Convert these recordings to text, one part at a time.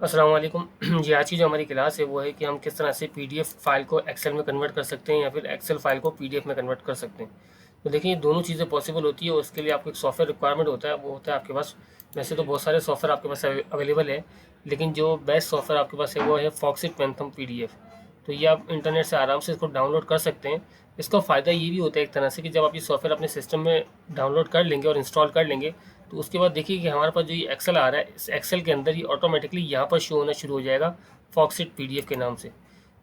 अस्सलाम वालेकुम। जी, आज की जो हमारी क्लास है वो है कि हम किस तरह से पीडीएफ फाइल को एक्सेल में कन्वर्ट कर सकते हैं या फिर एक्सेल फाइल को पीडीएफ में कन्वर्ट कर सकते हैं। तो देखिए, ये दोनों चीज़ें पॉसिबल होती है और उसके लिए आपको एक सॉफ्टवेयर रिक्वायरमेंट होता है, वो होता है आपके पास। वैसे तो बहुत सारे सॉफ्टवेयर आपके पास अवेलेबल है, लेकिन जो बेस्ट सॉफ्टवेयर आपके पास है वो है फॉक्सिट पैंथम पीडीएफ। तो ये आप इंटरनेट से आराम से इसको डाउनलोड कर सकते हैं। इसका फ़ायदा ये भी होता है एक तरह से कि जब आप ये सॉफ्टवेयर अपने सिस्टम में डाउनलोड कर लेंगे और इंस्टॉल कर लेंगे, तो उसके बाद देखिए कि हमारे पास जो ये एक्सेल आ रहा है, इस एक्सेल के अंदर ही ऑटोमेटिकली यहाँ पर शो होना शुरू हो जाएगा फॉक्सिट पीडीएफ के नाम से।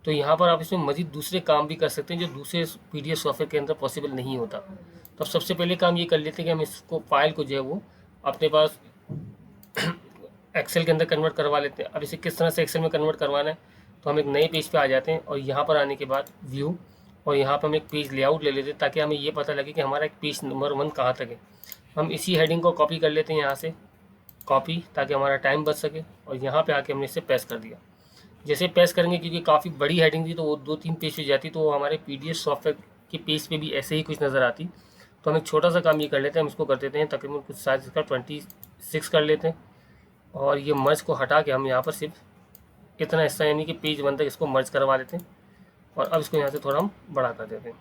तो यहाँ पर आप इसमें मज़ीद दूसरे काम भी कर सकते हैं जो दूसरे पीडीएफ सॉफ्टवेयर के अंदर पॉसिबल नहीं होता। तो अब सबसे पहले काम ये कर लेते हैं कि हम इसको फाइल को जो है वो अपने पास एक्सेल के अंदर कन्वर्ट करवा लेते हैं। अब इसे किस तरह से एक्सेल में कन्वर्ट करवाना है, तो हम एक नए पेज पे आ जाते हैं और यहाँ पर आने के बाद व्यू, और यहाँ पर हम एक पेज लेआउट ले लेते हैं ताकि हमें ये पता लगे कि हमारा एक पेज नंबर 1 कहाँ तक है। हम इसी हेडिंग को कॉपी कर लेते हैं यहाँ से, कॉपी, ताकि हमारा टाइम बच सके, और यहाँ पे आके हमने इसे पेस्ट कर दिया। जैसे पेस्ट करेंगे, क्योंकि काफ़ी बड़ी हेडिंग थी तो वो 2-3 पेज पे जाती, तो वो हमारे पीडीएफ सॉफ्टवेयर के पेज पे भी ऐसे ही कुछ नज़र आती। तो हम एक छोटा सा काम ये कर लेते हैं, हम इसको कर देते हैं तकरीबन कुछ साइज इसका 26 कर लेते हैं, और ये मर्ज को हटा के हम यहाँ पर सिर्फ इतना हिस्सा यानी कि पेज 1 तक इसको मर्ज करवा लेते हैं, और अब इसको यहाँ से थोड़ा हम बड़ा कर देते हैं।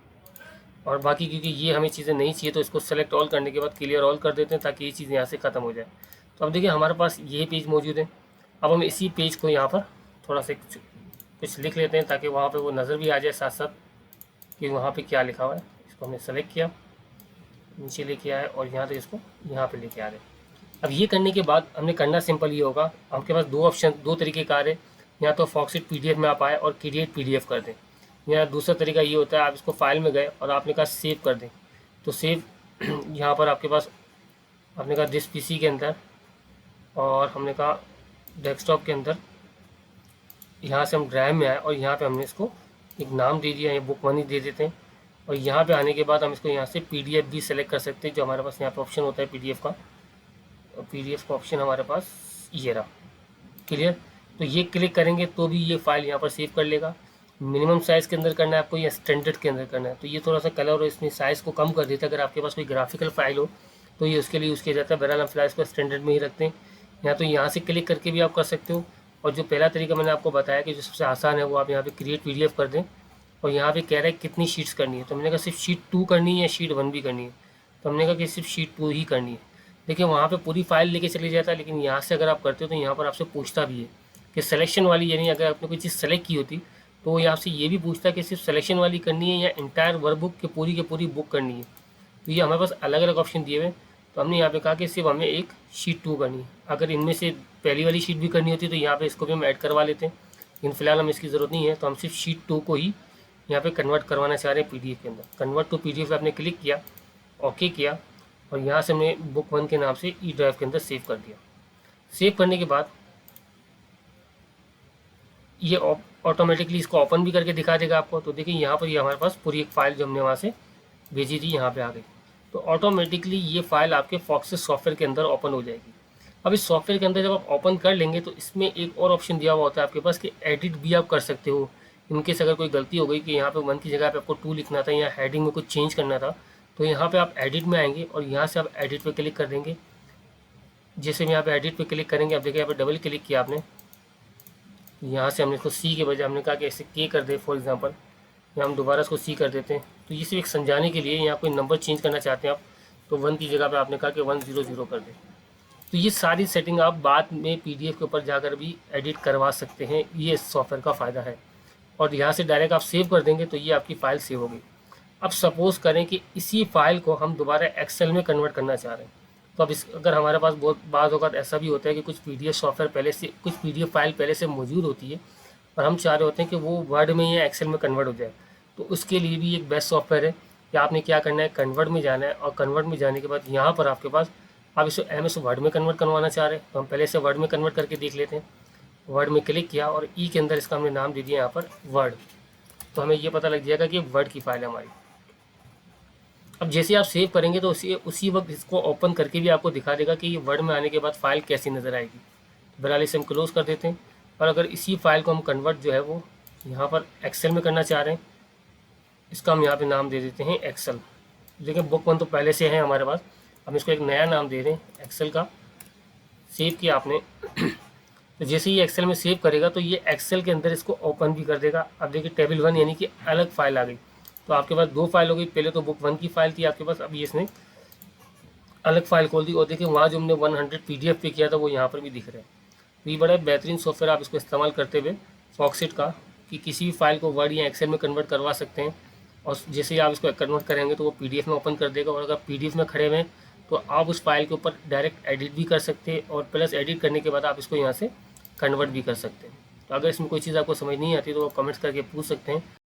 और बाकी क्योंकि ये हमें चीज़ें नहीं चाहिए तो इसको सेलेक्ट ऑल करने के बाद क्लियर ऑल कर देते हैं ताकि ये चीज़ यहाँ से ख़त्म हो जाए। तो अब देखिए, हमारे पास ये पेज मौजूद है। अब हम इसी पेज को यहाँ पर थोड़ा सा कुछ लिख लेते हैं ताकि वहाँ पे वो नज़र भी आ जाए साथ साथ कि वहाँ पे क्या लिखा हुआ है। इसको हमने सेलेक्ट किया, नीचे लेके आए और यहाँ तक इसको यहाँ पे लेके आ रहे। अब ये करने के बाद हमने करना सिंपल ये होगा, आपके पास दो ऑप्शन, दो तरीके कार है। या तो फॉक्सिट पीडीएफ में आप आए और क्रिएट पीडीएफ कर दें, या दूसरा तरीका ये होता है आप इसको फाइल में गए और आपने कहा सेव कर दें। तो सेव यहाँ पर आपके पास, आपने कहा दिस पीसी के अंदर, और हमने कहा डेस्कटॉप के अंदर, यहाँ से हम ड्राइव में आए और यहाँ पे हमने इसको एक नाम दे दिया, ये बुक मनी दे देते हैं। और यहाँ पे आने के बाद हम इसको यहाँ से पीडीएफ भी सेलेक्ट कर सकते हैं, जो हमारे पास यहाँ पे ऑप्शन होता है पीडीएफ का। पीडीएफ का ऑप्शन हमारे पास ये रहा, क्लियर। तो ये क्लिक करेंगे तो भी ये फाइल यहाँ पर सेव कर लेगा। मिनिमम साइज़ के अंदर करना है आपको या स्टैंडर्ड के अंदर करना है, तो ये थोड़ा सा कलर और इसमें साइज़ को कम कर देता है। अगर आपके पास कोई ग्राफिकल फाइल हो तो ये उसके लिए यूज़ किया जाता है। बहरहाल हम फिलहाल इसको स्टैंडर्ड में ही रखते हैं। या तो यहाँ से क्लिक करके भी आप कर सकते हो, और जो पहला तरीका मैंने आपको बताया कि जो सबसे आसान है वो आप यहाँ पे क्रिएट पीडीएफ कर दें। और यहाँ पे कह रहा है कितनी शीट्स करनी है, तो मैंने कहा सिर्फ शीट 2 करनी है या शीट 1 भी करनी है, तो हमने कहा कि सिर्फ शीट 2 ही करनी है। देखिए, वहाँ पे पूरी फाइल लेके चले जाता है, लेकिन यहाँ से अगर आप करते हो तो यहाँ पर आपसे पूछता भी है कि सिलेक्शन वाली, यानी अगर आपने कोई चीज़ सेलेक्ट की होती तो वो यहाँ से ये भी पूछता है कि सिर्फ सिलेक्शन वाली करनी है या इंटायर वर्कबुक की पूरी बुक करनी है। तो ये हमारे पास अलग अलग ऑप्शन दिए हुए हैं। तो हमने यहाँ पे कहा कि सिर्फ हमें एक शीट 2 करनी है। अगर इनमें से पहली वाली शीट भी करनी होती तो यहाँ पे इसको भी हम ऐड करवा लेते हैं, लेकिन फिलहाल हमें इसकी ज़रूरत नहीं है। तो हम सिर्फ शीट 2 को ही यहाँ पे कन्वर्ट करवाना चाह रहे हैं पीडीएफ के अंदर। कन्वर्ट टू पीडीएफ पे आपने क्लिक किया, ओके किया, और यहाँ से हमने बुक 1 के नाम से ई ड्राइव के अंदर सेव कर दिया। सेव करने के बाद ये ऑटोमेटिकली इसको ओपन भी करके दिखा देगा आपको। तो देखिए, यहाँ पर ये हमारे पास पूरी एक फ़ाइल जो हमने वहाँ से भेजी थी यहाँ पे आ गई। तो ऑटोमेटिकली ये फ़ाइल आपके फॉक्सिस सॉफ्टवेयर के अंदर ओपन हो जाएगी। अब इस सॉफ्टवेयर के अंदर जब आप ओपन कर लेंगे तो इसमें एक और ऑप्शन दिया हुआ होता है आपके पास कि एडिट भी आप कर सकते हो। इनकेस अगर कोई गलती हो गई कि यहाँ पे 1 की जगह पे आपको 2 लिखना था या हेडिंग में कुछ चेंज करना था, तो यहाँ पे आप एडिट में आएंगे और यहाँ से आप एडिट पे क्लिक कर देंगे। जैसे हम यहाँ पे एडिट पे क्लिक करेंगे, आप देखिए यहाँ पे डबल क्लिक किया आपने, यहाँ से हमने इसको सी के बजाय हमने कहा कि ऐसे के कर दे फॉर एग्जांपल, या हम दोबारा इसको सी कर देते हैं। तो ये सिर्फ एक समझाने के लिए, यहाँ कोई नंबर चेंज करना चाहते हैं आप तो 1 की जगह पे आपने कहा कि 100 कर दें। तो ये सारी सेटिंग आप बाद में पीडीएफ के ऊपर जाकर भी एडिट करवा सकते हैं, ये इस सॉफ्टवेयर का फ़ायदा है। और यहाँ से डायरेक्ट आप सेव कर देंगे तो ये आपकी फ़ाइल सेव होगी। अब सपोज़ करें कि इसी फाइल को हम दोबारा एक्सेल में कन्वर्ट करना चाह रहे हैं, तो अब इस अगर हमारे पास बहुत बाज़ औक़ात ऐसा भी होता है कि कुछ पीडीएफ सॉफ्टवेयर पहले से, कुछ पीडीएफ फाइल पहले से मौजूद होती है और हम चाह रहे होते हैं कि वो वर्ड में या एक्सेल में कन्वर्ट हो जाए, तो उसके लिए भी एक बेस्ट सॉफ्टवेयर है कि आपने क्या करना है, कन्वर्ट में जाना है, और कन्वर्ट में जाने के बाद यहाँ पर आपके पास, आप इसे एमएस वर्ड में कन्वर्ट करवाना चाह रहे हैं तो हम पहले से वर्ड में कन्वर्ट करके देख लेते हैं। वर्ड में क्लिक किया और ई के अंदर इसका हमने नाम दे दिया यहाँ पर वर्ड, तो हमें ये पता लग जाएगा कि वर्ड की फाइल है हमारी। अब जैसे आप सेव करेंगे तो उसी वक्त इसको ओपन करके भी आपको दिखा देगा कि ये वर्ड में आने के बाद फाइल कैसी नज़र आएगी। तो बहरहाल इसे हम क्लोज़ कर देते हैं। और अगर इसी फाइल को हम कन्वर्ट जो है वो यहाँ पर एक्सेल में करना चाह रहे हैं, इसका हम यहाँ पे नाम दे देते हैं एक्सेल। देखिए, बुक 1 तो पहले से है हमारे पास, हम इसको एक नया नाम दे रहे हैं एक्सेल का। सेव किया आपने तो जैसे ही एक्सेल में सेव करेगा तो ये एक्सेल के अंदर इसको ओपन भी कर देगा। अब देखिए टेबल 1 यानी कि अलग फाइल आ गई। तो आपके पास 2 फाइल हो गई, पहले तो बुक 1 की फाइल थी आपके पास, अब ये इसने अलग फाइल खोल दी और देखिए वहाँ जो हमने 100 PDF पे किया था वो यहाँ पर भी दिख रहा है। तो ये बड़ा बेहतरीन सॉफ्टवेयर, आप इसको इस्तेमाल करते हुए फॉक्सिट का, कि किसी भी फाइल को वर्ड या एक्सेल में कन्वर्ट करवा सकते हैं। और जैसे ही आप इसको कन्वर्ट करेंगे तो वो PDF में ओपन कर देगा, और अगर PDF में खड़े हुए तो आप उस फाइल के ऊपर डायरेक्ट एडिट भी कर सकते हैं, और प्लस एडिट करने के बाद आप इसको यहाँ से कन्वर्ट भी कर सकते हैं। तो अगर इसमें कोई चीज़ आपको समझ नहीं आती तो वो कमेंट्स करके पूछ सकते हैं।